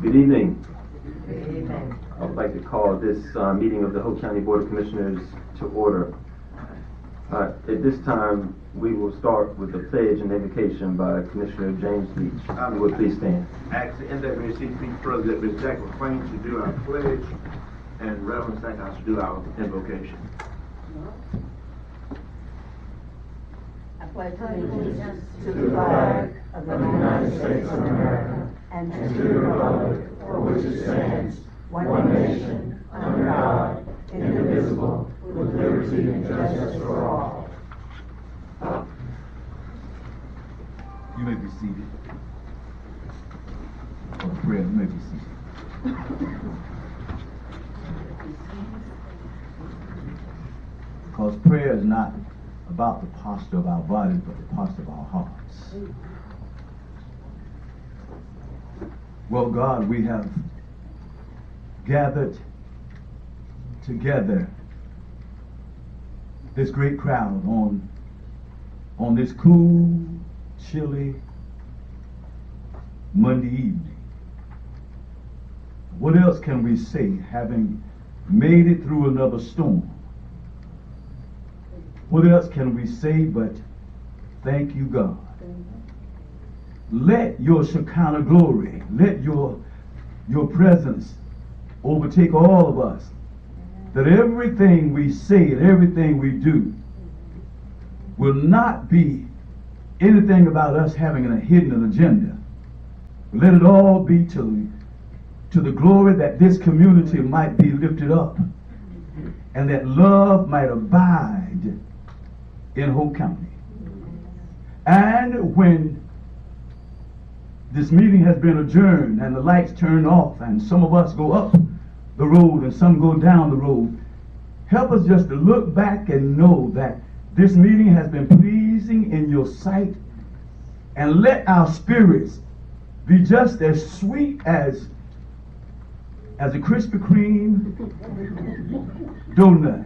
Good evening. I would like to call this meeting of the Hoke County Board of Commissioners to order. At this time, we will start with the pledge and invocation by Commissioner James Leach. You would please stand. Ask the NAACP President, Ms. Jack McClain, to do our pledge, and Reverend Stackhouse to do our invocation. I pledge allegiance to the flag of the United States of America and to the republic for which it stands, one nation, under God, indivisible, with liberty and justice for all. You may be seated. For prayer, you may be seated. Because prayer is not about the posture of our bodies, but the posture of our hearts. Well, God, we have gathered together this great crowd on this cool, chilly Monday evening. What else can we say, having made it through another storm? What else can we say but thank you, God? Let your Shekinah glory, let your presence overtake all of us, that everything we say and everything we do will not be anything about us having a hidden agenda. Let it all be to the glory that this community might be lifted up and that love might abide in Hoke County. And when this meeting has been adjourned and the lights turn off and some of us go up the road and some go down the road, help us just to look back and know that this meeting has been pleasing in your sight, and let our spirits be just as sweet as a Krispy Kreme donut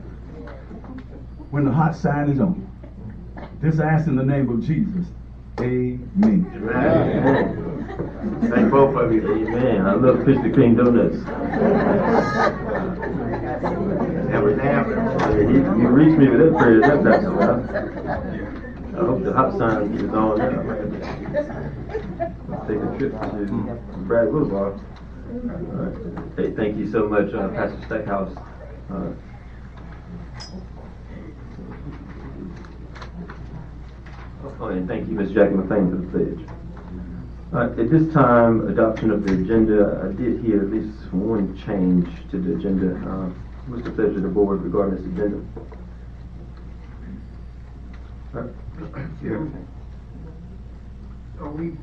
when the hot sign is on. This I ask in the name of Jesus. Amen. Amen. Thank both of you. Amen. I love Krispy Kreme donuts. Never damn. You reached me with that prayer. That's I hope the hot sign is on now. Take a trip to Brad Boulevard. Hey, thank you so much, Pastor Stackhouse. And thank you, Ms. Jackie McClain, for the pledge. At this time, adoption of the agenda. I did hear at least one change to the agenda. What's the pleasure of the board regarding this agenda? Are we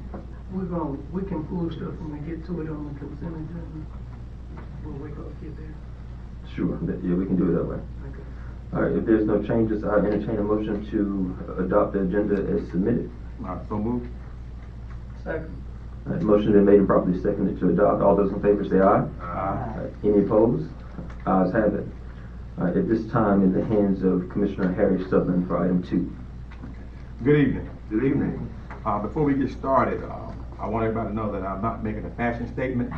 can pull stuff when we get to it on the consent agenda? We'll wait till we get there. Sure. Yeah, we can do it that way. Okay. All right. If there's no changes, I entertain a motion to adopt the agenda as submitted. So moved. Second. All right, motion been made and properly seconded to adopt. All those in favor say aye. Aye. Any opposed? Ayes have it. At this time, in the hands of Commissioner Harry Sutherland for item 2. Good evening. Good evening. Before we get started, I want everybody to know that I'm not making a fashion statement.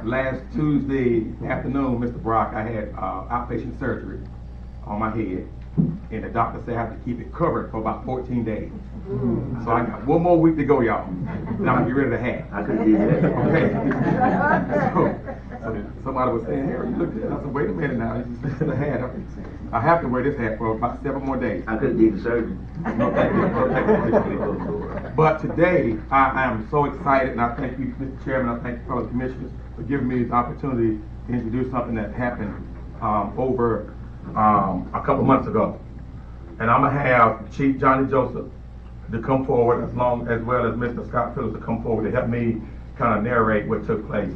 Last Tuesday afternoon, Mr. Brock, I had outpatient surgery on my head, and the doctor said I have to keep it covered for about 14 days. So I got one more week to go, y'all. Then I'm gonna get rid of the hat. I couldn't do that. Okay. So somebody was saying, "Harry, you look good." I said, "Wait a minute now, this is the hat. I have to wear this hat for about 7 more days." I couldn't do the surgery. No, thank you. No, thank you. But today, I am so excited, and I thank you, Mr. Chairman, I thank you, fellow commissioners, for giving me this opportunity to introduce something that happened over a couple months ago. And I'm going to have Chief Johnny Joseph to come forward, as well as Mr. Scott Phillips to come forward to help me kind of narrate what took place.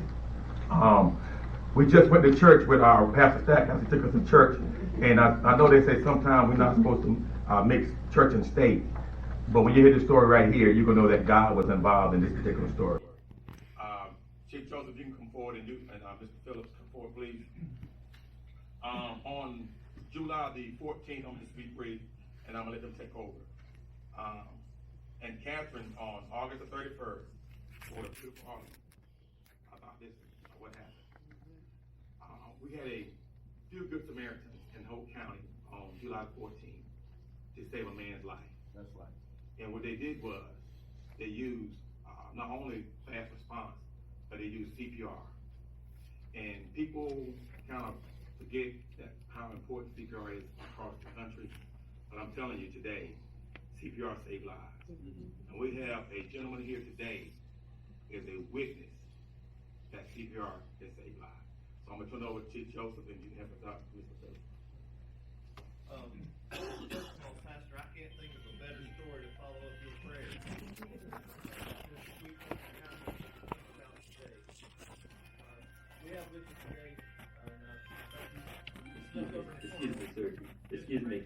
We just went to church with our Pastor Stackhouse. He took us to church, and I know they say sometimes we're not supposed to mix church and state, but when you hear the story right here, you're gonna know that God was involved in this particular story. Chief Joseph, you can come forward, and Mr. Phillips, come forward, please. On July the 14th, I'm gonna just be brief, and I'm gonna let them take over. And Catherine, on August the 31st, for the beautiful audience about this, what happened. We had a few good Samaritans in Hoke County on July 14th to save a man's life. That's right. And what they did was, they used not only fast response, but they used CPR. And people kind of forget that how important CPR is across the country. But I'm telling you today, CPR saved lives. And we have a gentleman here today is a witness that CPR has saved lives. So I'm gonna turn it over to Chief Joseph, and you can have a talk to Mr. Joseph. Pastor, I can't think of a better story to follow up your prayer. We have with us today, Excuse me, sir. Excuse me.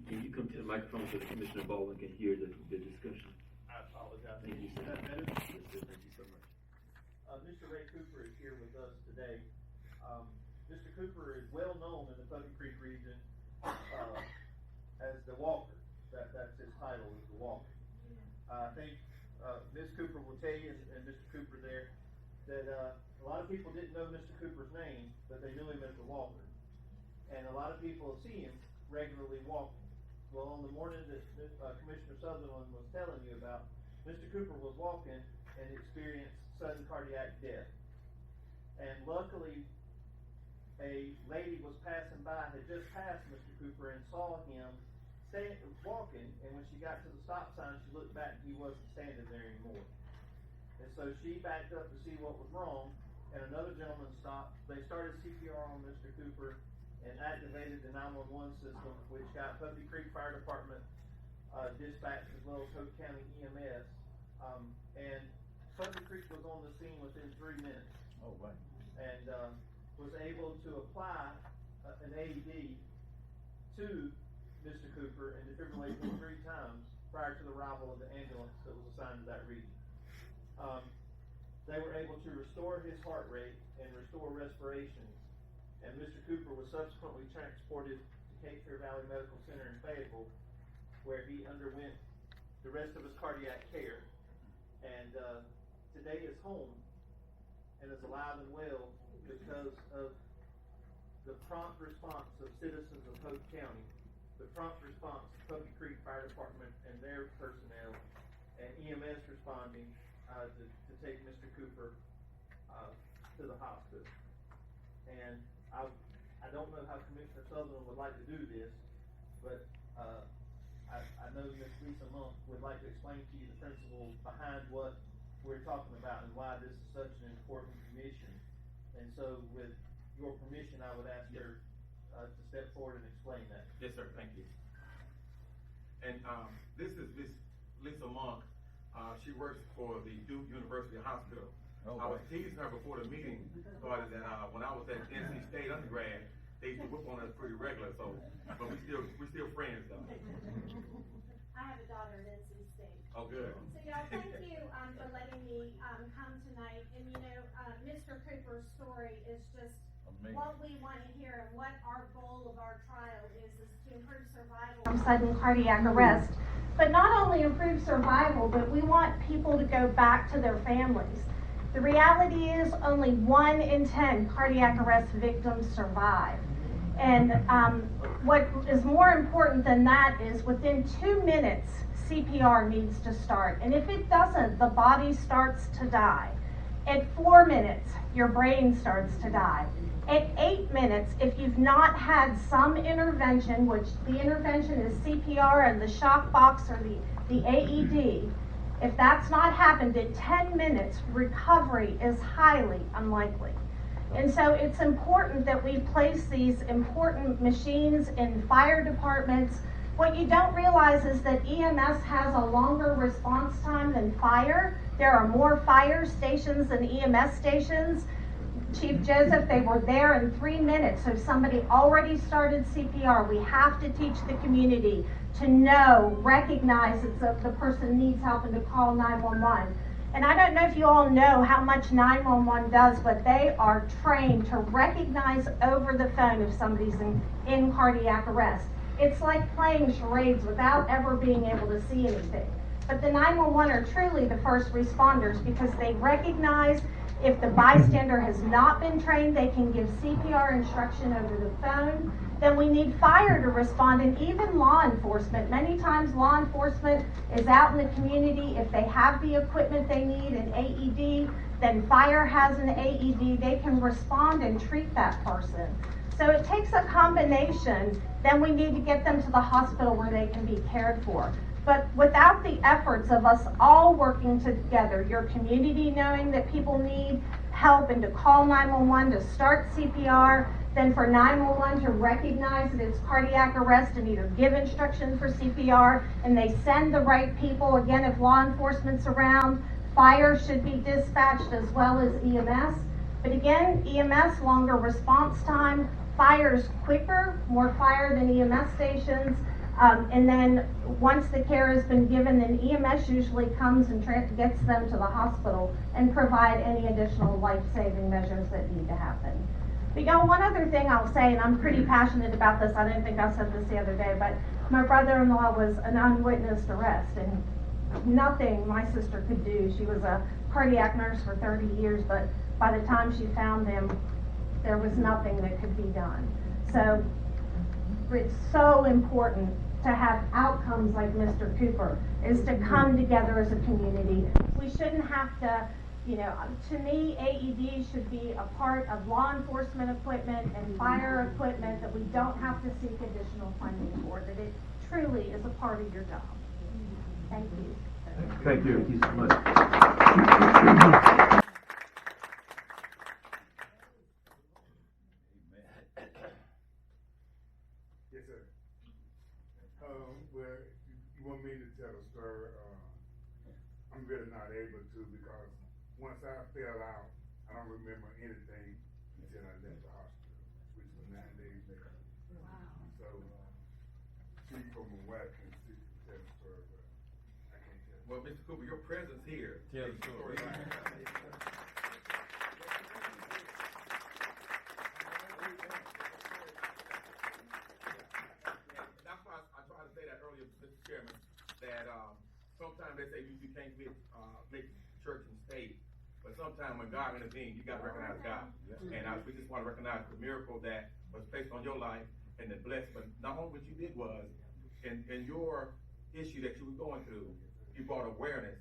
Can you come to the microphone so the Commissioner Baldwin can hear the discussion? I apologize. Thank you, sir. Is that better? Yes, sir. Thank you so much. Mr. Ray Cooper is here with us today. Mr. Cooper is well known in the Putney Creek region as the Walker. That's his title, is the Walker. I think Ms. Cooper will tell you, and Mr. Cooper there, that a lot of people didn't know Mr. Cooper's name, but they knew him as the Walker. And a lot of people see him regularly walking. Well, on the morning that Commissioner Sutherland was telling you about, Mr. Cooper was walking and experienced sudden cardiac death. And luckily, a lady was passing by, had just passed Mr. Cooper and saw him walking, and when she got to the stop sign, she looked back and he wasn't standing there anymore. And so she backed up to see what was wrong, and another gentleman stopped. They started CPR on Mr. Cooper and activated the 911 system, which got Putney Creek Fire Department dispatched as well as Hoke County EMS. And Putney Creek was on the scene within 3 minutes. Oh, right. And was able to apply an AED to Mr. Cooper and defibrillate him 3 times prior to the arrival of the ambulance that was assigned to that region. They were able to restore his heart rate and restore respirations, and Mr. Cooper was subsequently transported to Cape Fear Valley Medical Center in Fayetteville, where he underwent the rest of his cardiac care. And today is home and is alive and well because of the prompt response of citizens of Hoke County, the prompt response of Putney Creek Fire Department and their personnel, and EMS responding to take Mr. Cooper to the hospital. And I don't know how Commissioner Sutherland would like to do this, but I know Ms. Lisa Monk would like to explain to you the principles behind what we're talking about and why this is such an important commission. And so with your permission, I would ask her to step forward and explain that. Yes, sir. Thank you. And this is Miss Lisa Monk. She works for the Duke University Hospital. Oh, I was teasing her before the meeting started that when I was at NC State undergrad, they used to whip on us pretty regular. So, but we still friends though. I have a daughter at NC State. Oh, good. So, y'all, thank you for letting me come tonight. And, you know, Mr. Cooper's story is just amazing. What we want to hear, and what our goal of our trial is to improve survival from sudden cardiac arrest. But not only improve survival, but we want people to go back to their families. The reality is only 1 in 10 cardiac arrest victims survive. And what is more important than that is within 2 minutes, CPR needs to start. And if it doesn't, the body starts to die. At 4 minutes, your brain starts to die. At 8 minutes, if you've not had some intervention, which the intervention is CPR and the shock box or the AED, if that's not happened at 10 minutes, recovery is highly unlikely. And so it's important that we place these important machines in fire departments. What you don't realize is that EMS has a longer response time than fire. There are more fire stations than EMS stations. Chief Joseph, they were there in 3 minutes. So if somebody already started CPR, we have to teach the community to know, recognize that the person needs help and to call 911. And I don't know if you all know how much 911 does, but they are trained to recognize over the phone if somebody's in cardiac arrest. It's like playing charades without ever being able to see anything. But the 911 are truly the first responders because they recognize if the bystander has not been trained, they can give CPR instruction over the phone. Then we need fire to respond, and even law enforcement. Many times law enforcement is out in the community. If they have the equipment they need, an AED, then fire has an AED. They can respond and treat that person. So it takes a combination. Then we need to get them to the hospital where they can be cared for. But without the efforts of us all working together, your community knowing that people need help and to call 911 to start CPR, then for 911 to recognize that it's cardiac arrest and either give instructions for CPR and they send the right people. Again, if law enforcement's around, fire should be dispatched as well as EMS. But again, EMS, longer response time, fire's quicker, more fire than EMS stations. And then once the care has been given, then EMS usually comes and gets them to the hospital and provide any additional life-saving measures that need to happen. But one other thing I'll say, and I'm pretty passionate about this, I didn't think I said this the other day, but my brother-in-law was an unwitnessed arrest, and nothing my sister could do. She was a cardiac nurse for 30 years, but by the time she found him, there was nothing that could be done. So it's so important to have outcomes like Mr. Cooper, is to come together as a community. We shouldn't have to, to me, AED should be a part of law enforcement equipment and fire equipment that we don't have to seek additional funding for, that it truly is a part of your job. Thank you. Thank you. Thank you so much. Yes, sir. Well, you want me to tell a story? I'm really not able to because once I fell out, I don't remember anything until I left the hospital, which was 9 days later. Wow. So, Chief from my wife can tell the story, but I can't tell. Well, Mr. Cooper, your presence here. Tell the story. That's why I tried to say that earlier, Mr. Chairman, that sometimes they say you can't make church and state, but sometimes when God intervenes, you got to recognize God. And we just want to recognize the miracle that was placed on your life and the blessing. But not only what you did was, in your issue that you were going through, you brought awareness,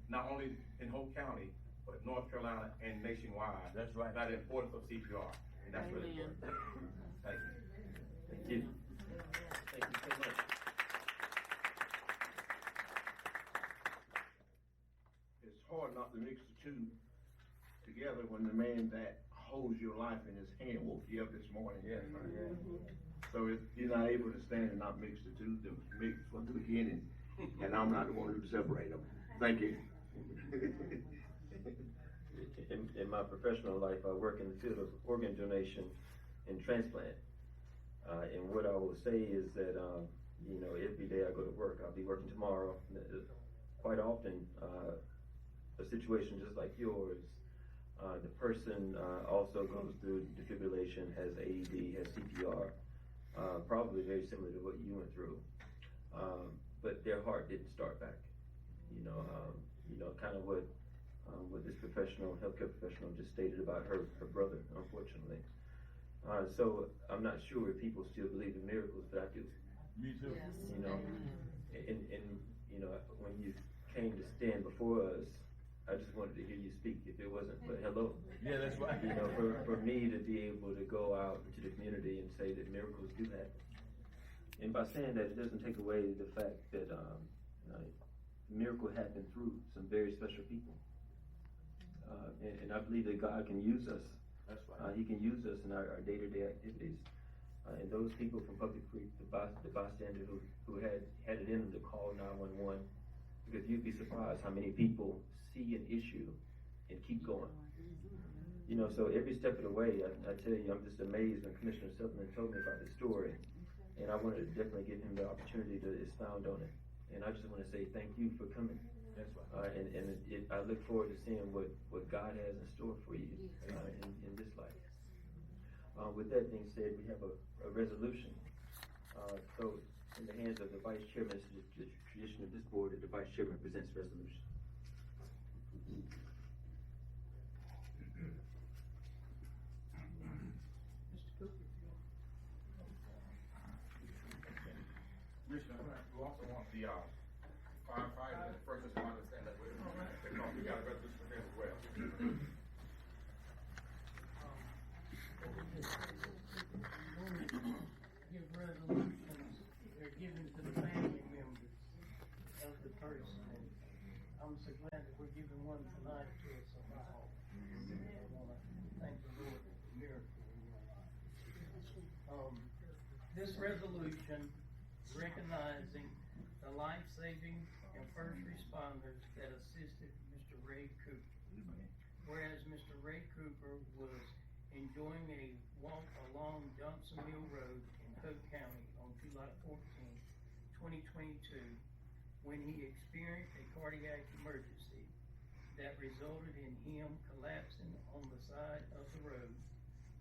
not only in Hoke County, but North Carolina and nationwide. That's right. About the importance of CPR. And that's really important. Thank you. Thank you. Thank you so much. It's hard not to mix the two together when the man that holds your life in his hand woke you up this morning. Yes, right. So you're not able to stand and not mix the two, to mix from the beginning, and I'm not the one who separate them. Thank you. In my professional life, I work in the field of organ donation and transplant. And what I will say is that, every day I go to work, I'll be working tomorrow. Quite often, a situation just like yours, the person also goes through defibrillation, has AED, has CPR, probably very similar to what you went through. But their heart didn't start back. Kind of what this healthcare professional just stated about her brother, unfortunately. So I'm not sure if people still believe in miracles, but I do. Me too. Yes. And when you came to stand before us, I just wanted to hear you speak if it wasn't for hello. Yeah, that's right. For me to be able to go out into the community and say that miracles do happen. And by saying that, it doesn't take away the fact that the miracle happened through some very special people. And I believe that God can use us. That's right. He can use us in our day-to-day activities. And those people from Public Creek, the bystander who had it in them to call 911, because you'd be surprised how many people see an issue and keep going. So every step of the way, I tell you, I'm just amazed when Commissioner Sutherland told me about this story. And I wanted to definitely give him the opportunity to expound on it. And I just want to say thank you for coming. That's right. I look forward to seeing what God has in store for you in this life. With that being said, we have a resolution. So in the hands of the vice chairman. It's the tradition of this board that the vice chairman presents resolution. Commissioner, you also want the firefighters and first responders to stand up with us. Because we got a resolution for them as well. Give resolutions, they're given to the family members of the person. And I'm so glad that we're giving one tonight to us all. I want to thank the Lord for the miracle in your life. This resolution recognizing the life-saving and first responders that assisted Mr. Ray Cooper. Whereas Mr. Ray Cooper was enjoying a walk along Johnson Mill Road in Hoke County on July 14, 2022, when he experienced a cardiac emergency that resulted in him collapsing on the side of the road,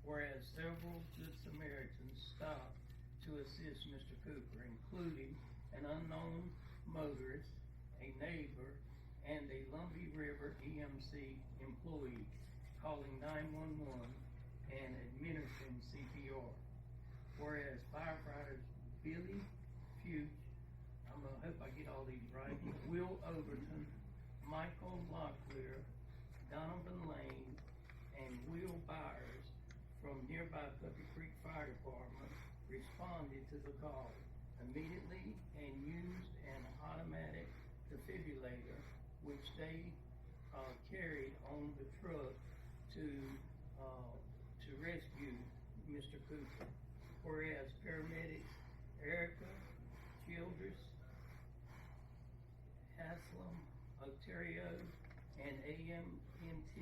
whereas several Good Samaritans stopped to assist Mr. Cooper, including an unknown motorist, a neighbor, and a Lumbee River EMC employee calling 911 and administering CPR. Whereas firefighters Billy Fuchs, I hope I get all these right, Will Overton, Michael Locklear, Donovan Lane, and Will Byers from nearby Puppy Creek Fire Department responded to the call immediately and used an automatic defibrillator, which they carried on the truck to rescue Mr. Cooper. Whereas paramedics Erica Childress, Haslam Ontario, and AMNT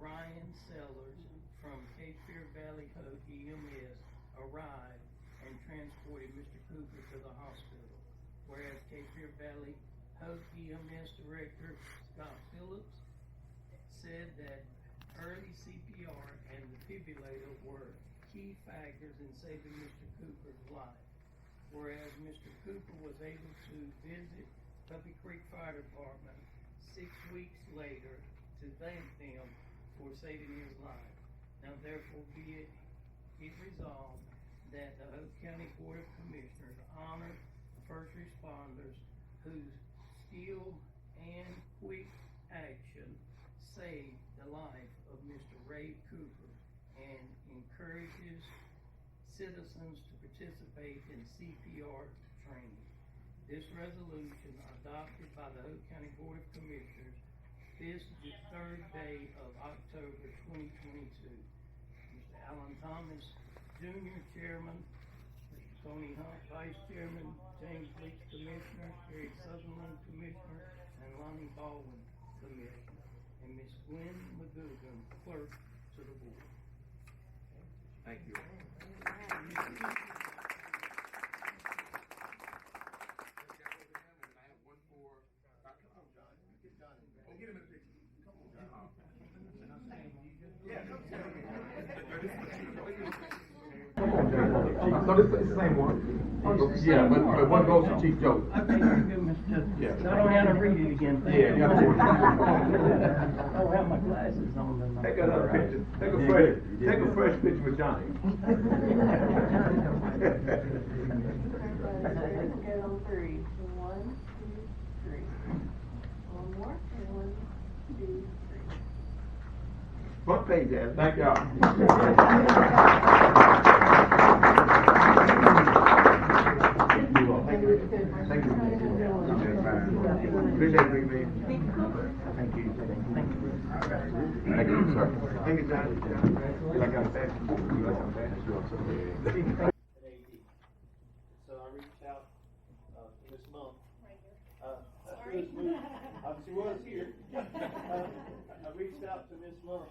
Ryan Sellers from Cape Fear Valley Hope EMS arrived and transported Mr. Cooper to the hospital. Whereas Cape Fear Valley Hope EMS Director Scott Phillips said that early CPR and defibrillator were key factors in saving Mr. Cooper's life. Whereas Mr. Cooper was able to visit Puppy Creek Fire Department 6 weeks later to thank them for saving his life. Now therefore be it resolved that the Hoke County Board of Commissioners honor first responders whose skill and quick action saved the life of Mr. Ray Cooper and encourages citizens to participate in CPR training. This resolution, adopted by the Hoke County Board of Commissioners this the third day of October 2022. Mr. Alan Thomas, Jr., Chairman, Mr. Tony Hunt, Vice Chairman, James Leach, Commissioner, Gary Sutherland, Commissioner, and Lonnie Baldwin, Commissioner, and Ms. Gwen McGugan, Clerk to the Board. Thank you. So this is the same one. Yeah, but one goes to Chief Joe. Okay, very good, Mr. Justice. Yeah. So I don't have to read it again. Yeah, you got to read it. I don't have my glasses on tonight. Take another picture. Take a fresh picture with Johnny. Go on three. 1, 2, 3. One more. 1, 2, 3. Front page, Adam. Thank y'all. Thank you. Appreciate it, big man. Thank you. Thank you, sir. Thank you, Johnny. You like how fast? You like how fast you are? an AD. So I reached out this month. She was here. I reached out to Miss Month,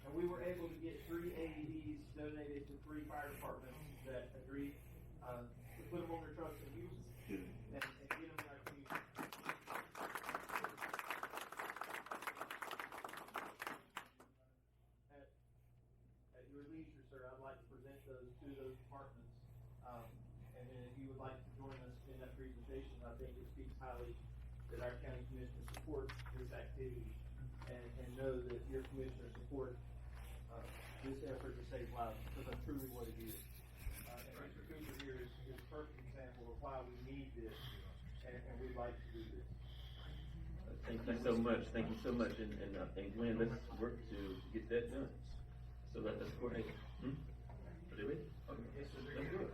and we were able to get 3 AEDs donated to 3 fire departments that agreed to put them on their trucks and use them and get them in our community. At your leisure, sir, I'd like to present those to those departments. And then if you would like to join us think it speaks highly that our county commissioner supports this activity and know that your commissioner support this effort to save lives, because that's truly what it is. And Mr. Cooper here is a perfect example of why we need this, and we'd like to do this. Thank you so much. Thank you so much. And Glenn, let's work to get that done. So let's coordinate. Did we? Okay. Yes, sir. Let's do it.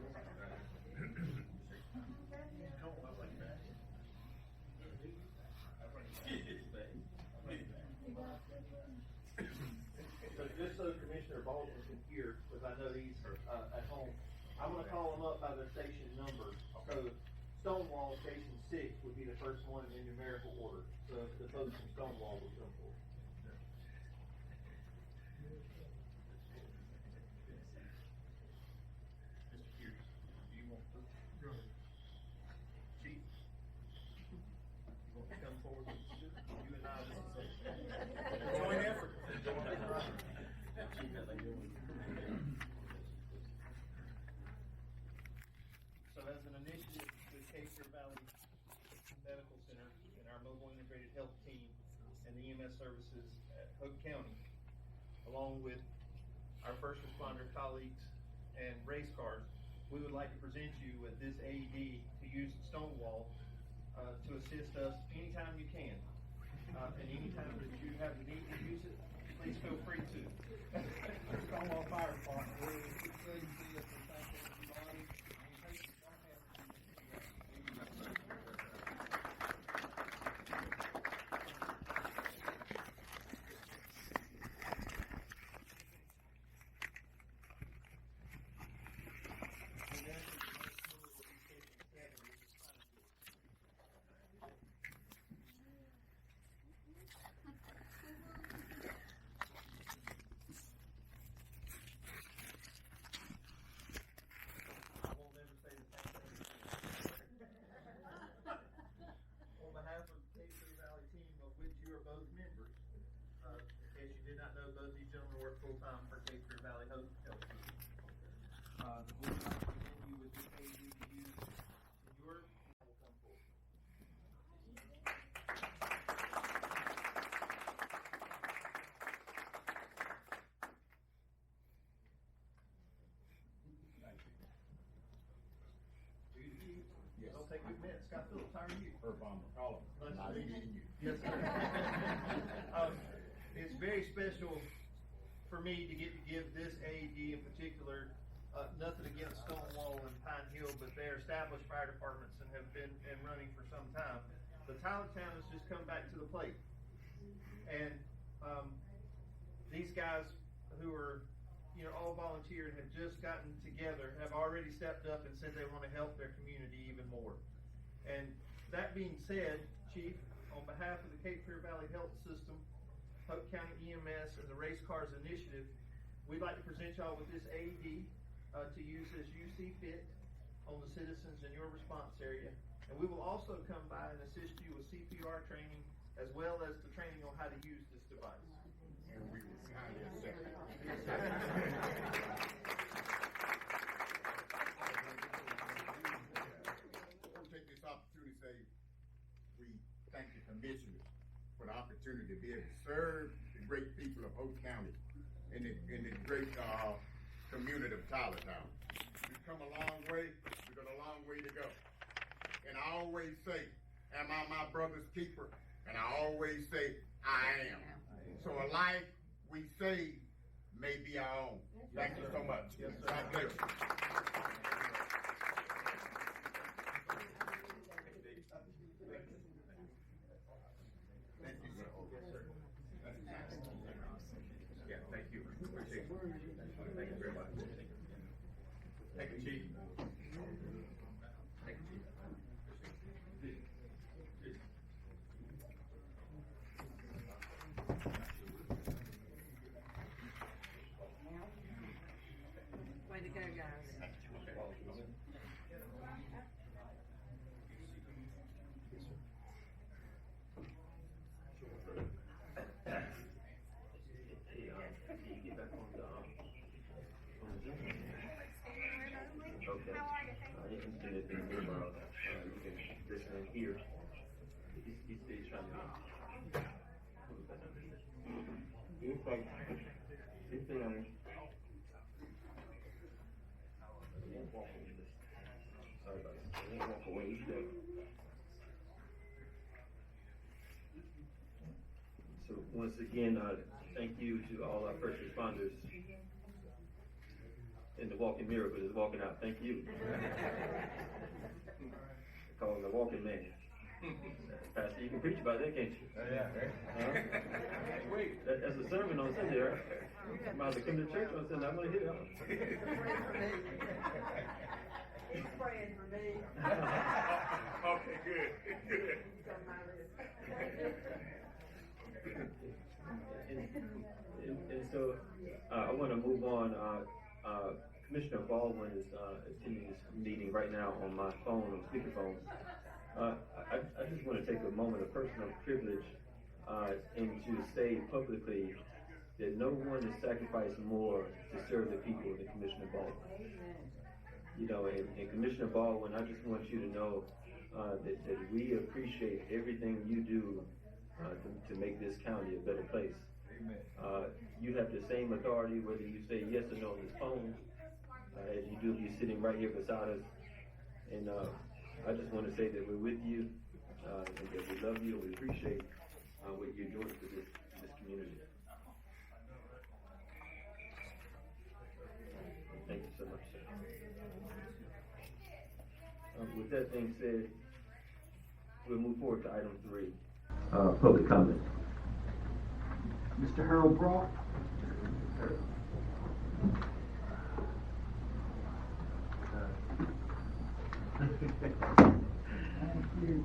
So just so Commissioner Baldwin can hear, because I know he's at home, I'm gonna call them up by their station number. So Stonewall Station 6 would be the first one in numerical order. So the folks from Stonewall would come forward. Mr. Pierce, do you want to? Chief? You want to come forward? You and I, this is a joint effort. So as an initiative with Cape Fear Valley Medical Center and our mobile integrated health team and the EMS services at Hoke County, along with our first responder colleagues and race cars, we would like to present you with this AED to use at Stonewall to assist us anytime you can. And anytime that you have the need to use it, please feel free to. Stonewall Fire Department, we're excited to see us and thankful to everybody. Any patients don't have both members. In case you did not know, both these gentlemen work full-time for Cape Fear Valley Hope Health. We'd like to present you with this AED to use in your will come forward. Yes. Don't take 2 minutes. Scott Phillips, how are you? Herb Bomber, call him. Nice to meet you. Yes, sir. It's very special for me to get to give this AED in particular. Nothing against Stonewall and Pine Hill, but they're established fire departments and have been running for some time. But Tyler Town has just come back to the plate. And these guys who are all volunteer and have just gotten together have already stepped up and said they want to help their community even more. And that being said, Chief, on behalf of the Cape Fear Valley Health System, Hoke County EMS, and the Race Cars Initiative, we'd like to present y'all with this AED to use as you see fit on the citizens in your response area. And we will also come by and assist you with CPR training as well as the training on how to use this device. And we will sign this second. I want to take this opportunity to say we thank the commissioners for the opportunity to be able to serve the great people of Hoke County and the great community of Tylertown. We've come a long way. We've got a long way to go. And I always say, am I my brother's keeper? And I always say, I am. So a life we save may be our own. Thank you so much. Yes, sir. God bless you. Thank you, sir. Yes, sir. Yeah, thank you. Appreciate it. Thank you very much. Thank you, Chief. Thank you, Chief. Way to go, guys. Can you get back on the Zoom? Okay. Okay. How are you? Thank you. You can see it in the you can listen here. So once again, thank you to all our first responders. And the walking miracle is walking out. Thank you. They call him the walking man. Pastor, you can preach about that, can't you? That's a sermon on Sunday, right? I'm about to come to church on Sunday. I'm going to hear that one. He's praying for me. Okay, good. And so I want to move on. Commissioner Baldwin is attending this meeting right now on my phone, on speakerphone. I just want to take a moment of personal privilege and to say publicly that no one has sacrificed more to serve the people than Commissioner Baldwin. You know, and Commissioner Baldwin, I just want you to know that we appreciate everything you do to make this county a better place. You have the same authority whether you say yes or no on this phone as you do if you're sitting right here beside us. And I just want to say that we're with you and that we love you and we appreciate what you're doing for this community. Thank you so much, sir. With that being said, we'll move forward to item 3, public comment. Mr. Harold Brock.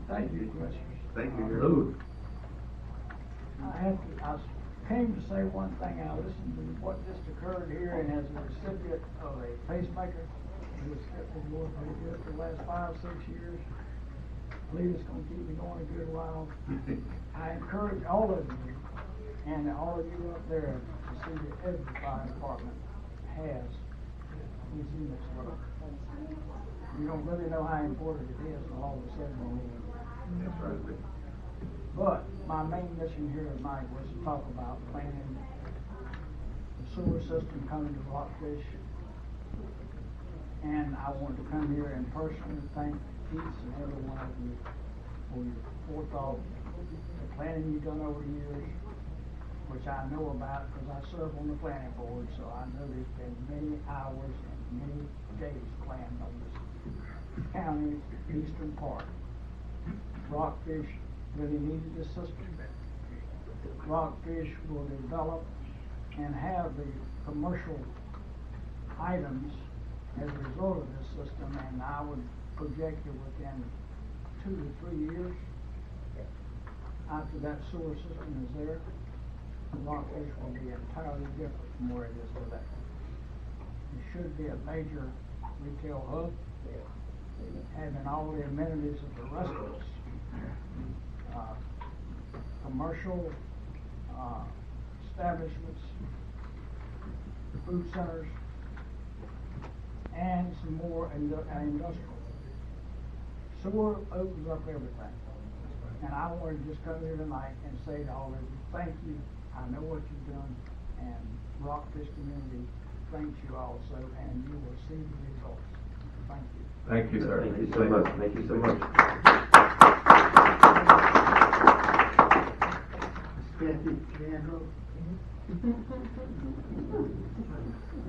Thank you, Commissioners. Thank you. Hello. I came to say one thing. I listened to what just occurred here, and as a recipient of a pacemaker, who has kept me going pretty good for the last 5-6 years, I believe it's going to keep me going a good while. I encourage all of you and all of you up there to see that every fire department has these units work. You don't really know how important it is until all of a sudden you need it. That's right. But my main mission here tonight was to talk about planning the sewer system coming to Rockfish. And I want to come here and personally thank each and every one of you for your forethought, the planning you've done over the years, which I know about because I serve on the planning board, so I know there's been many hours and many days planned on this county's eastern part. Rockfish really needed this system. Rockfish will develop and have the commercial items as a result of this system, and I would project that within 2 to 3 years after that sewer system is there, Rockfish will be entirely different from where it is today. It should be a major retail hub, having all the amenities of the rest of us. Commercial establishments, food centers, and some more industrial. Sewer opens up everything. And I want to just come here tonight and say to all of you, thank you. I know what you've done, and Rockfish community thanks you also, and you will see the results. Thank you. Thank you, sir. Thank you so much. Thank you so much.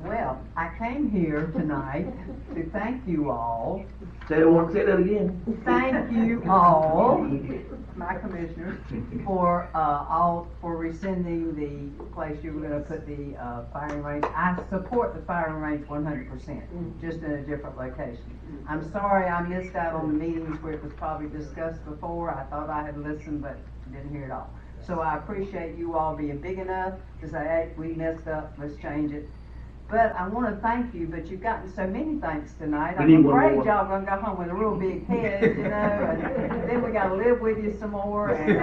Well, I came here tonight to thank you all. Say that again. Thank you all, my commissioners, for rescinding the place you were going to put the firing range. I support the firing range 100%, just in a different location. I'm sorry I missed out on the meetings where it was probably discussed before. I thought I had listened, but didn't hear it all. So I appreciate you all being big enough to say, hey, we messed up, let's change it. But I want to thank you, but you've gotten so many thanks tonight. I'm afraid y'all gonna go home with a real big head, you know, and then we gotta live with you some more, and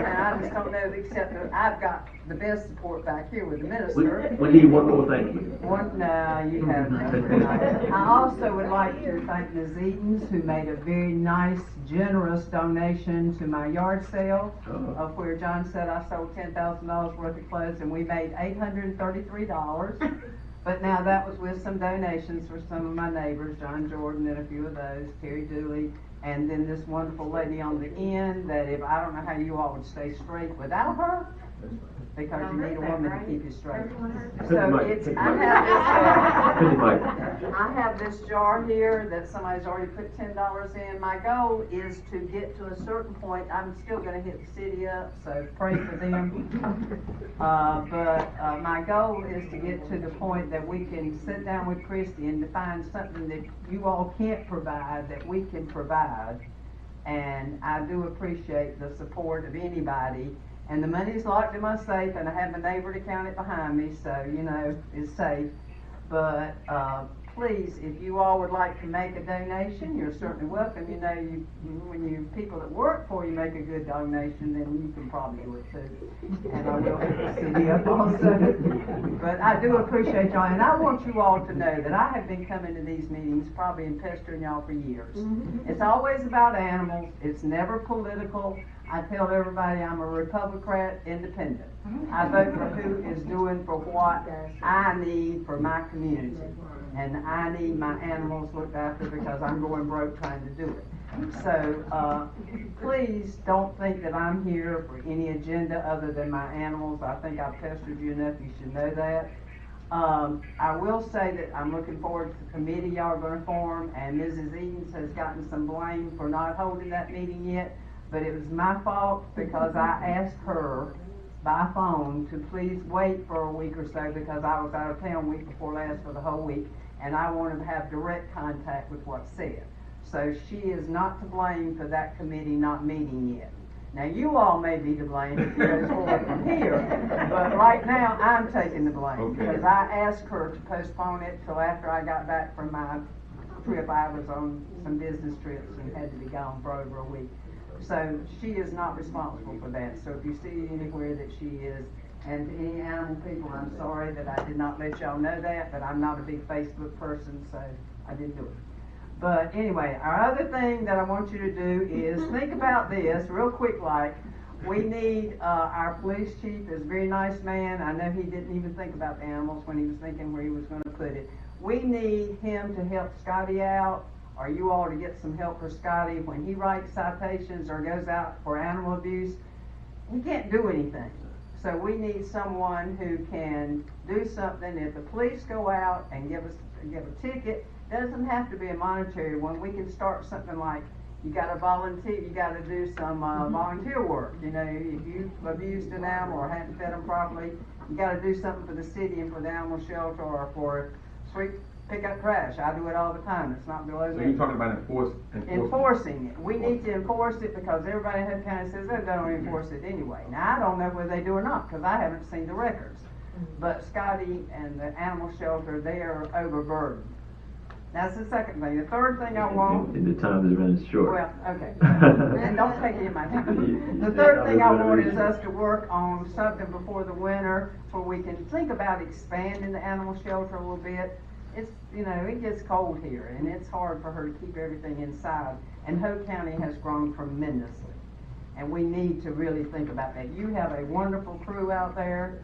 I just don't know, except that I've got the best support back here with the minister. We need one more thank you. No, you have enough tonight. I also would like to thank Ms. Eatons, who made a very nice generous donation to my yard sale, Oh. of where John said I sold $10,000 worth of clothes, and we made $833. But now that was with some donations for some of my neighbors, John Jordan and a few of those, Terry Dooley, and then this wonderful lady on the end that if, I don't know how you all would stay straight without her, because you need a woman to keep you straight. So it's, I have this jar here that somebody's already put $10 in. My goal is to get to a certain point. I'm still gonna hit the city up, so pray for them. But my goal is to get to the point that we can sit down with Christy and define something that you all can't provide, that we can provide. And I do appreciate the support of anybody. And the money's locked in my safe, and I have my neighbor to count it behind me, so, you know, it's safe. But, please, if you all would like to make a donation, you're certainly welcome. You know, when you people that work for you make a good donation, then you can probably do it too. And I will hit the city up also. But I do appreciate y'all, and I want you all to know that I have been coming to these meetings probably and pestering y'all for years. It's always about animals. It's never political. I tell everybody I'm a Republican independent. I vote for who is doing for what I need for my community. And I need my animals looked after because I'm going broke trying to do it. So, please don't think that I'm here for any agenda other than my animals. I think I've pestered you enough, you should know that. I will say that I'm looking forward to the committee y'all are gonna form, and Mrs. Edens has gotten some blame for not holding that meeting yet. But it was my fault because I asked her by phone to please wait for a week or so because I was out of town week before last for the whole week, and I wanted to have direct contact with what's said. So she is not to blame for that committee not meeting yet. Now you all may be to blame if it goes forward from here, but right now I'm taking the blame because I asked her to postpone it till after I got back from my trip. I was on some business trips and had to be gone for over a week. So she is not responsible for that. So if you see anywhere that she is, and to any animal people, I'm sorry that I did not let y'all know that, but I'm not a big Facebook person, so I didn't do it. But anyway, our other thing that I want you to do is think about this real quick like. We need, our police chief is a very nice man. I know he didn't even think about the animals when he was thinking where he was going to put it. We need him to help Scotty out, or you all to get some help for Scotty when he writes citations or goes out for animal abuse. He can't do anything. So we need someone who can do something. If the police go out and give a ticket, it doesn't have to be a monetary one. We can start something like, you gotta volunteer, you gotta do some volunteer work. You know, if you abused an animal or hadn't fed them properly, you gotta do something for the city and for the animal shelter or for sweep, pick up trash. I do it all the time. It's not below me. So you're talking about enforcing it. We need to enforce it because everybody in Hoke County says they don't enforce it anyway. Now I don't know whether they do or not because I haven't seen the records. But Scotty and the animal shelter, they are overburdened. That's the second thing. The third thing I want. The time is running short. Well, okay. And don't take any of my time. The third thing I want is us to work on something before the winter where we can think about expanding the animal shelter a little bit. It's, you know, it gets cold here and it's hard for her to keep everything inside. And Hoke County has grown tremendously. And we need to really think about that. You have a wonderful crew out there.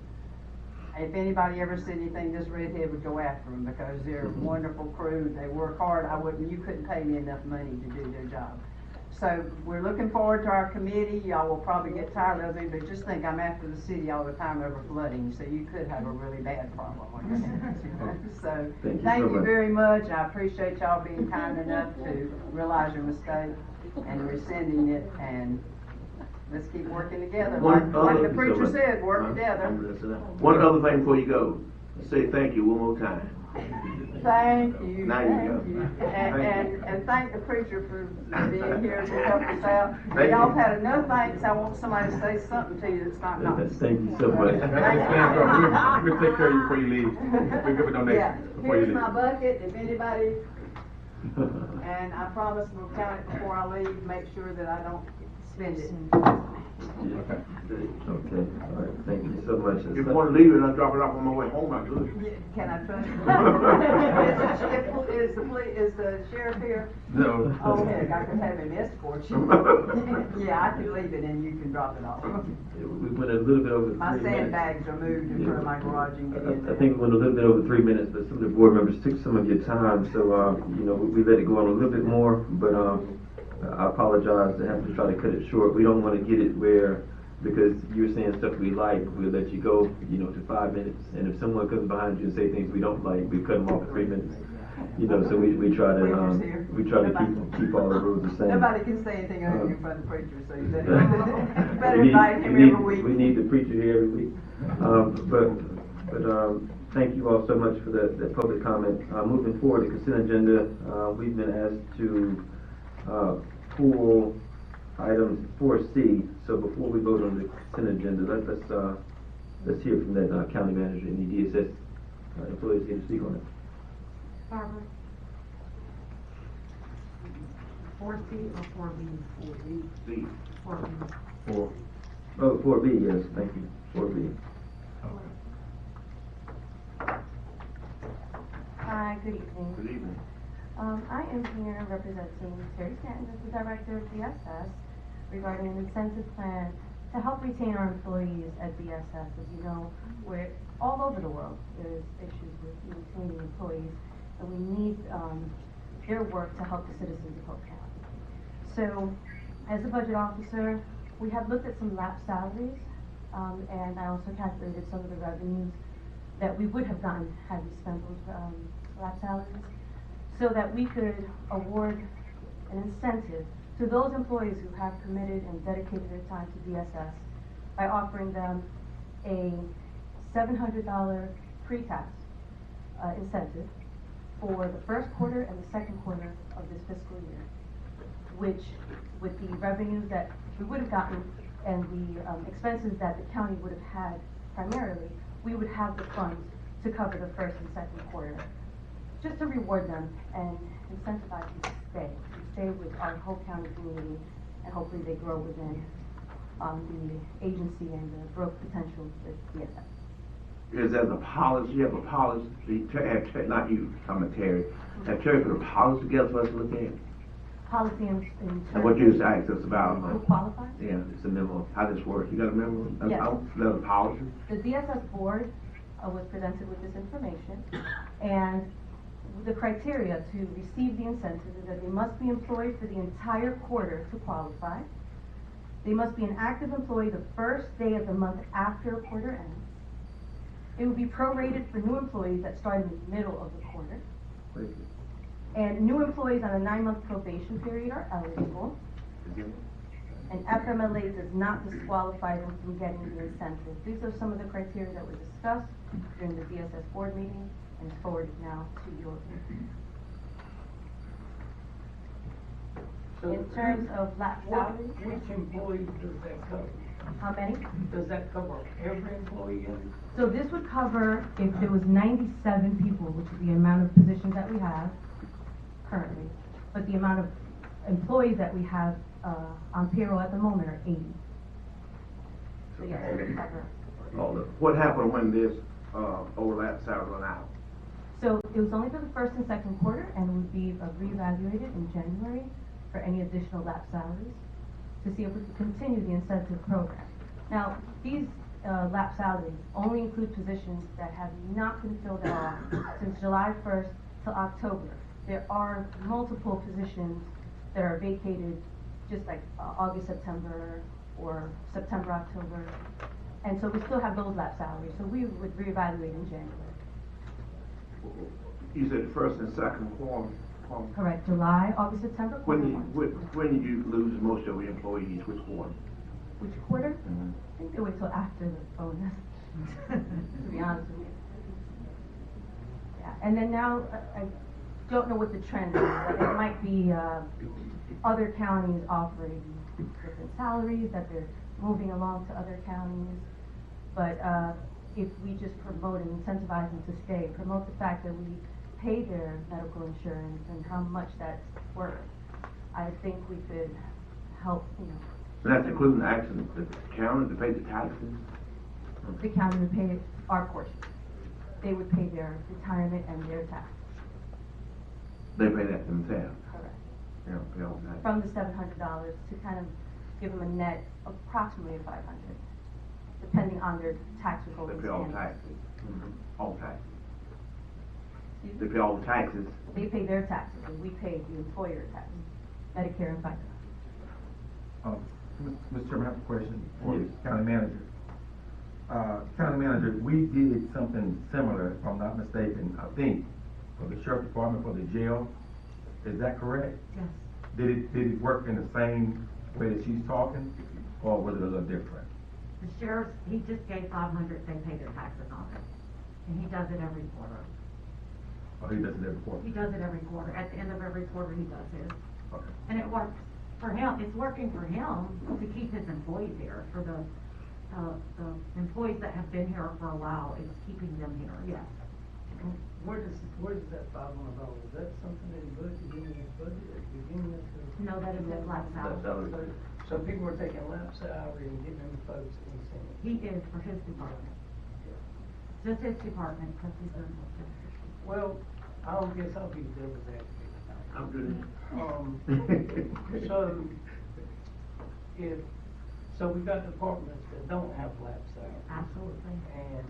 If anybody ever said anything, this redhead would go after them because they're a wonderful crew. They work hard. You couldn't pay me enough money to do their job. So we're looking forward to our committee. Y'all will probably get tired of me, but just think I'm after the city all the time over flooding, so you could have a really bad problem on your hands. So thank you very much. I appreciate y'all being kind enough to realize your mistake and rescinding it, and let's keep working together. Like the preacher said, work together. One other thing before you go, say thank you one more time. Thank you. Now you go. And thank the preacher for being here to help us out. Y'all had enough thanks. I want somebody to say something to you that's not nice. Thank you so much. We'll take care of you before you leave. We'll give a donation before you leave. Here's my bucket. If anybody, and I promise we'll count it before I leave. Make sure that I don't spend it. Okay, all right, thank you so much. If you want to leave it, I'll drop it off on my way home, I could. Can I trust you? Is the sheriff here? No. Oh, heck, I could have him escort you. Yeah, I can leave it and you can drop it off. We went a little bit over 3 minutes. My sandbags are moved in front of my garage and get in I there. think we went a little bit over 3 minutes, but some of the board members took some of your time, so, we let it go on a little bit more, but, I apologize to have to try to cut it short. We don't want to get it where, because you're saying stuff we like, we'll let you go, to 5 minutes, and if someone comes behind you and say things we don't like, we cut them off at 3 minutes. So we try to keep all the rules the same. Nobody can say anything other than in front of the preacher, so you better invite him every week. We need the preacher here every week. But thank you all so much for that public comment. Moving forward, the consent agenda, we've been asked to pull items 4C. So before we vote on the consent agenda, let's hear from that county manager and the DSS employees here to speak on it. Barbara? 4C or 4B? 4B. 4B. 4B, yes, thank you. 4B. Hi, good evening. Good evening. I am here representing Terry Stanton as the director of DSS regarding an incentive plan to help retain our employees at DSS. As you know, we're all over the world. There's issues with retaining employees, and we need their work to help the citizens of Hoke County. So, as a budget officer, we have looked at some lapse salaries, and I also calculated some of the revenues that we would have gotten had we spent those lapse salaries, so that we could award an incentive to those employees who have committed and dedicated their time to DSS by offering them a $700 pre-tax incentive for the first quarter and the second quarter of this fiscal year, which, with the revenues that we would have gotten and the expenses that the county would have had primarily, we would have the funds to cover the first and second quarter, just to reward them and incentivize them to stay with our Hoke County community, and hopefully they grow within the agency and the growth potential with DSS. Is there a policy, you have a policy, not you, I'm Terry, have Terry put a policy together for us to look at? Policy in terms And what you just asked us about? who qualifies? Yeah, it's a memo, how this works, you got a memo? Yes. There's a policy? The DSS board was presented with this information, and the criteria to receive the incentive is that they must be employed for the entire quarter to qualify. They must be an active employee the first day of the month after a quarter ends. It will be prorated for new employees that start in the middle of the quarter. Thank you. And new employees on a 9-month probation period are eligible. And FMLA does not disqualify them from getting the incentive. These are some of the criteria that were discussed during the DSS board meeting and is forwarded now to your. So In terms of lapse salaries, Which employees does that cover? how many? Does that cover every employee? So this would cover if there was 97 people, which is the amount of positions that we have currently, but the amount of employees that we have on payroll at the moment are 80. So yes, it would cover. What happened when this overlap salary run out? So it was only for the first and second quarter, and would be reevaluated in January for any additional lapse salaries to see if we could continue the incentive program. Now, these lapse salaries only include positions that have not been filled at all since July 1st to October. There are multiple positions that are vacated just like August, September, or September, October. And so we still have those lapse salaries, so we would reevaluate in January. You said the first and second quarter. Correct, July, August, September, quarter one. When did you lose most of your employees? Which quarter? Which quarter? I think they wait till after the bonus, to be honest with you. Yeah, and then now, I don't know what the trend is, but it might be other counties offering different salaries, that they're moving along to other counties. But if we just promote and incentivize them to stay, promote the fact that we pay their medical insurance and how much that's worth, I think we could help, And that's including the accident, the county to pay the taxes? The county would pay our portion. They would pay their retirement and their tax. They pay that themselves? Correct. They don't pay all that? From the $700 to kind of give them a net of approximately $500, depending on their tax They withholding pay all standards. taxes? All taxes? They pay all the taxes? They pay their taxes, and we pay the employer taxes, Medicare and FICA. Mr. Chairman, I have a question for Yes. the county manager. County manager, we did something similar, if I'm not mistaken, I think, for the sheriff department, for the jail. Is that correct? Yes. Did it work in the same way that she's talking, or was it a little different? The sheriff, he just gave 500, they pay their taxes on it. And he does it every quarter. Or he does it every quarter? He does it every quarter. At the end of every quarter, he does his. Okay. And it works for him. It's working for him to keep his employees here. For the employees that have been here for a while, it's keeping them here, yes. Where does that $500, is that something that he budgeted in his budget at the beginning of the? No, that is his lap Lap salary. salary. So people are taking lap salary and giving them folks incentive. He is for his department. Just his department, because he's doing it. Well, I don't guess I'll be the devil's advocate. I'm good. So we've got departments that don't have lap salary. Absolutely. And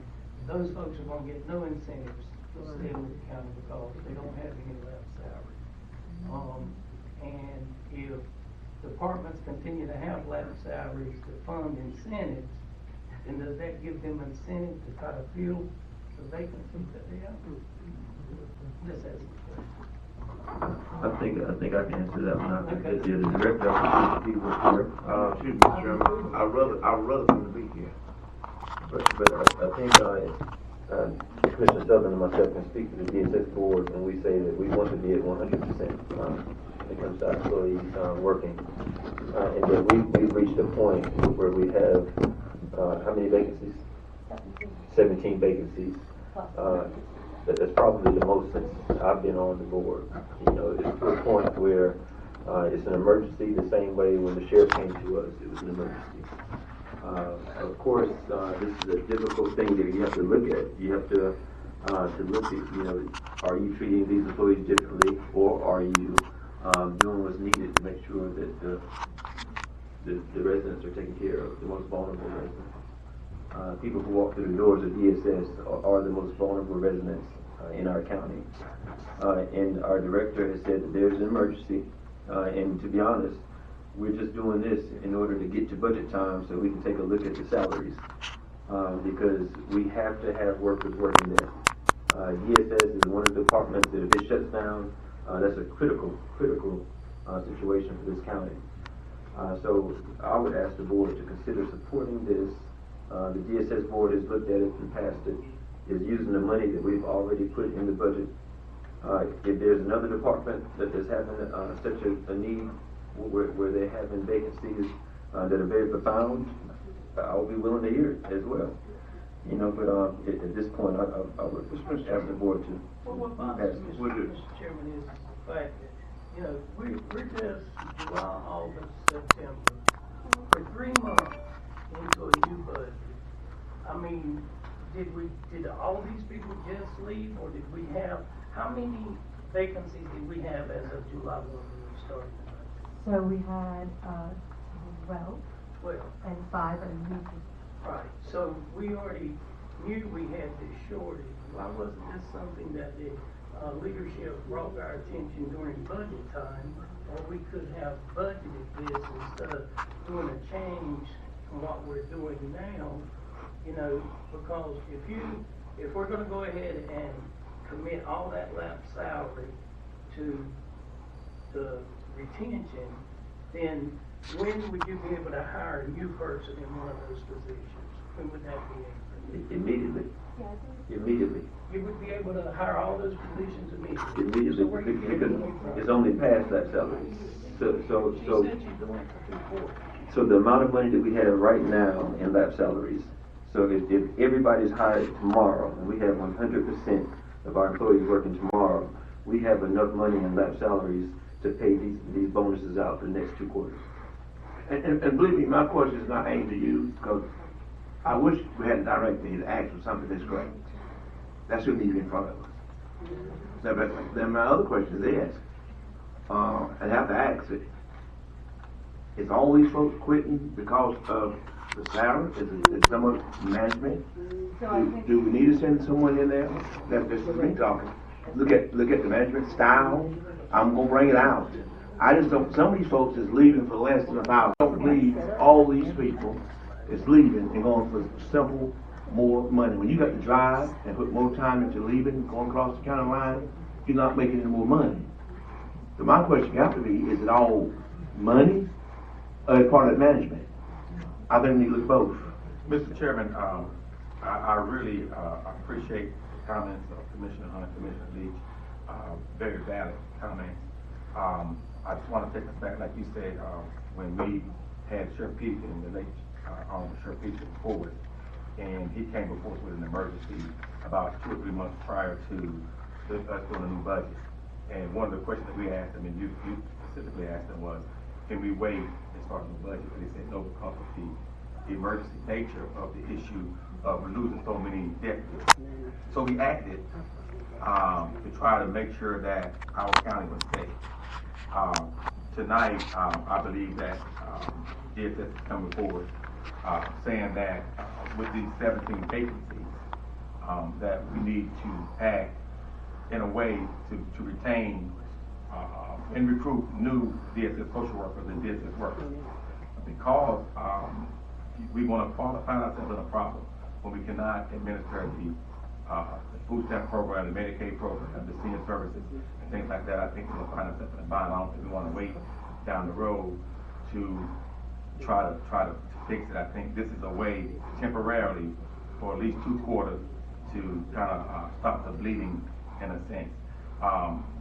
those folks are gonna get no incentives to stay with the county because they don't have any lap salary. And if departments continue to have lap salaries to fund incentives, then does that give them incentive to try to fill the vacancies that they have? Just asking a question. I think I can answer that one. Okay. The director of the was here. Excuse me, Mr. Chairman, I'd rather them to be here. But I think Commissioner Southern and myself can speak to the DSS board when we say that we want to be at 100% when it comes to our employees working. And that we've reached a point where we have, how many vacancies? 17 vacancies. That's probably the most since I've been on the board. You know, it's to a point where it's an emergency the same way when the sheriff came to us, it was an emergency. Of course, this is a difficult thing that you have to look at. You have to look at, you know, are you treating these employees differently, or are you doing what's needed to make sure that the residents are taken care of, the most vulnerable residents. People who walk through the doors of DSS are the most vulnerable residents in our county. And our director has said that there's an emergency, and to be honest, we're just doing this in order to get to budget time so we can take a look at the salaries, because we have to have workers working there. DSS is one of the departments that if it shuts down, that's a critical situation for this county. So I would ask the board to consider supporting this. The DSS board has looked at it and passed it, is using the money that we've already put in the budget. If there's another department that is having such a need where they're having vacancies that are very profound, I'll be willing to hear it as well. You know, but at this point, I would ask the board to Well, what pass bothers me, this. Mr. Chairman, is the fact that, you know, we're just July, August, September. For 3 months into a new budget. I mean, did all these people just leave, or did we have, how many vacancies did we have as of July when we started? So we had 12 12. and 5 and Right, so we already knew we had this shortage. Why wasn't this something that the leadership brought to our attention during budget time, or we could have budgeted this instead of doing a change from what we're doing now? You know, because if we're gonna go ahead and commit all that lap salary to the retention, then when would you be able to hire a new person in one of those positions? When would that be? Immediately. Immediately. You would be able to hire all those positions immediately? Immediately, So where you getting the money because from? it's only past that salary. So She said she's doing it for 2 quarters. So the amount of money that we have right now in lap salaries, so if everybody's hired tomorrow, and we have 100% of our employees working tomorrow, we have enough money in lap salaries to pay these bonuses out for the next 2 quarters. And believe me, my question is not aimed at you, because I wish we had a director here to ask for something this great. That's who needs in front of us. Then my other question is this, and I have to ask it. Is all these folks quitting because of the salary? Is some of it management? Do we need to send someone in there? That's just me talking. Look at the management style. I'm gonna bring it out. I just don't, some of these folks is leaving for less than $1. I don't believe all these people is leaving and going for simple more money. When you got to drive and put more time into leaving, going across the county line, you're not making any more money. So my question got to be, is it all money or is part of that management? I think we need to look at both. Mr. Chairman, I really appreciate the comments of Commissioner Hunt, Commissioner Leach, very valid comments. I just want to take us back, like you said, when we had Sheriff Peak and the late Honorable Sheriff Peak forward, and he came before us with an emergency about 2 or 3 months prior to us doing a new budget. And one of the questions that we asked him, and you specifically asked him, was, can we wait as far as the budget? But he said no, because of the emergency nature of the issue of losing so many deputies. So we acted to try to make sure that our county was safe. Tonight, I believe that DSS is coming forward saying that with these 17 vacancies, that we need to act in a way to retain and recruit new DSS social workers and DSS workers. Because we want to find ourselves in a problem when we cannot administer the food stamp program, the Medicaid program, the senior services, and things like that. I think we'll find ourselves in a bind. I don't think we want to wait down the road to try to fix it. I think this is a way temporarily, for at least 2 quarters, to kind of stop the bleeding in a sense.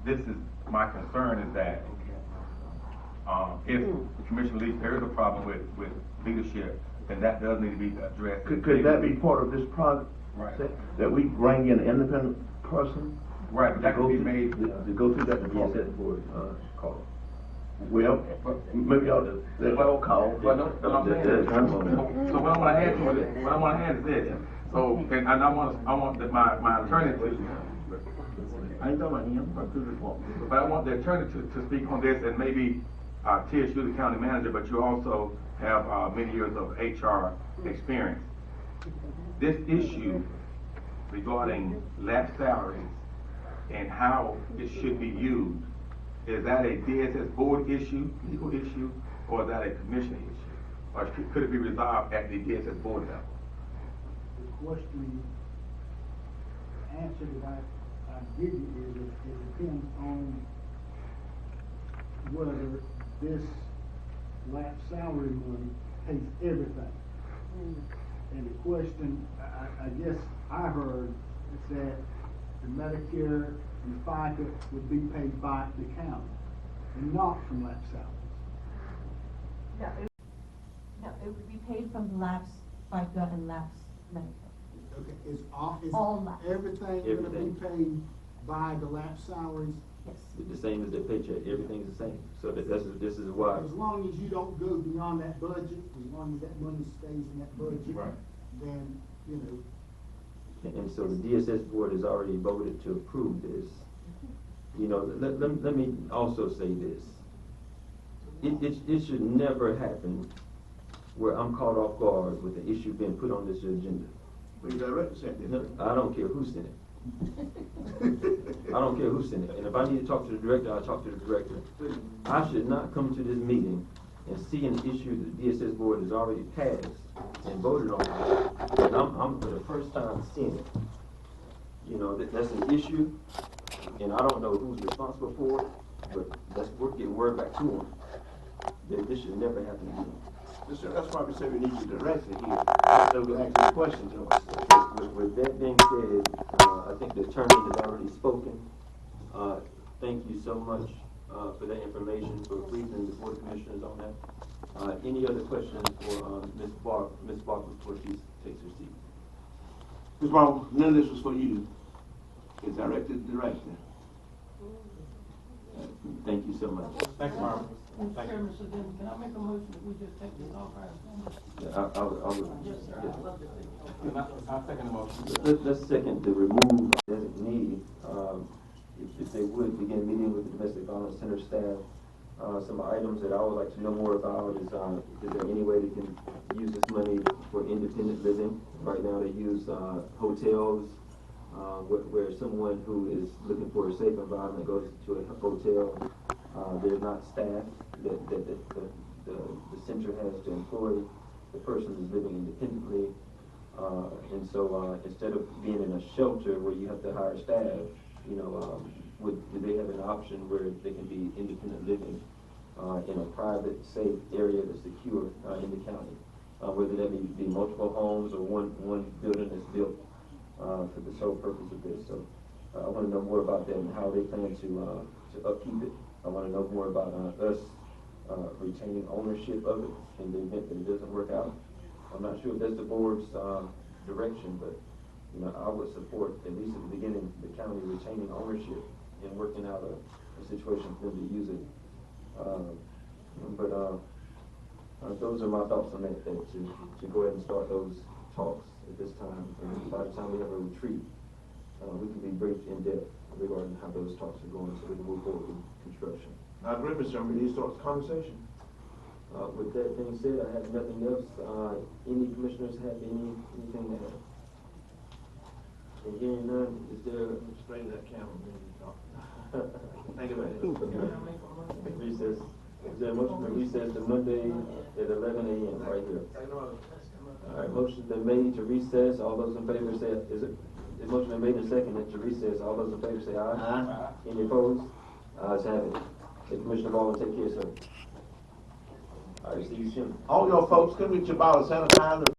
This is my concern is that if Commissioner Lee, there is a problem with leadership, then that does need to be addressed. Could that be part of this project? Right. That we bring in an independent person? Right, but that could be made. To go through that DSS board call. Well, maybe y'all let y'all call. Well, no, so what I want to add to it, what I want to add is this. So, and I want my attorney to. I ain't talking about him, but I want the attorney to speak on this, and maybe Tish, you're the county manager, but you also have many years of HR experience. This issue regarding lapsed salaries and how it should be used, is that a DSS board issue, legal issue, or is that a commission issue? Or could it be resolved at the DSS board level? The question, answer that I give you is it depends on whether this lapsed salary money pays everything. And the question, I guess I heard, is that the Medicare and FICA would be paid by the county and not from lapsed salaries. No, it would be paid from the lapsed FICA and lapsed Medicare. Okay, is all lapsed. everything gonna be paid by the lapsed salaries? Yes. The same as their paycheck, everything's the same. So this is why. As long as you don't go beyond that budget, as long as that money stays in that budget, Right. then, you know. And so the DSS board has already voted to approve this. You know, let me also say this. It should never happen where I'm caught off guard with the issue being put on this agenda. Well, you director sent it. No, I don't care who sent it. I don't care who sent it. And if I need to talk to the director, I'll talk to the director. I should not come to this meeting and see an issue that the DSS board has already passed and voted on. And I'm for the first time seeing it. You know, that's an issue, and I don't know who's responsible for it, but we're getting word back to them that this should never happen again. That's why we say we need you director here, so we can ask you questions to us. With that being said, I think the attorney has already spoken. Thank you so much for that information, for briefing the Board of Commissioners on that. Any other questions for Ms. Barker before she takes her seat? Ms. Barber, none of this was for you. It's directed to the director. Thank you so much. Thank you, Marvin. Mr. Chairman, so then, can I make a motion that we just take this off our agenda? Yeah, I would. Yes, sir, I'd love to take it off. I'll second the motion. Let's second the remove designee, if they would begin meeting with the Domestic Violence Center staff. Some items that I would like to know more about is there any way they can use this money for independent living? Right now they use, hotels, where someone who is looking for a safe environment goes to a hotel. They're not staffed, the center has to employ the person who's living independently. And so, instead of being in a shelter where you have to hire staff, would they have an option where they can be independent living, in a private, safe area that's secure, in the county? Whether that be multiple homes or one building that's built, for the sole purpose of this. So, I wanna know more about that and how they plan to upkeep it. I wanna know more about, us, retaining ownership of it in the event that it doesn't work out. I'm not sure if that's the board's, direction, but, I would support, at least at the beginning, the county retaining ownership and working out a situation for them to use it. Those are my thoughts on that, to go ahead and start those talks at this time. And by the time we have a retreat, we can be briefed in depth regarding how those talks are going, so we can move forward with construction. I agree, Mr. Chairman, these start the conversation. With that being said, I have nothing else. Any commissioners have anything to add? And hearing none, is there? Explain that camera, man. Think about it. Recess. Is there a motion to recess to Monday at 11 a.m. right here? All right, motion's been made to recess. All those in favor say, the motion been made and seconded to recess. All those in favor say aye. Aye. Any opposed? Ayes have it. Hey, Commissioner Baldwin, take care, sir. All right, see you soon. All y'all folks, come get your bottle of sanitizer.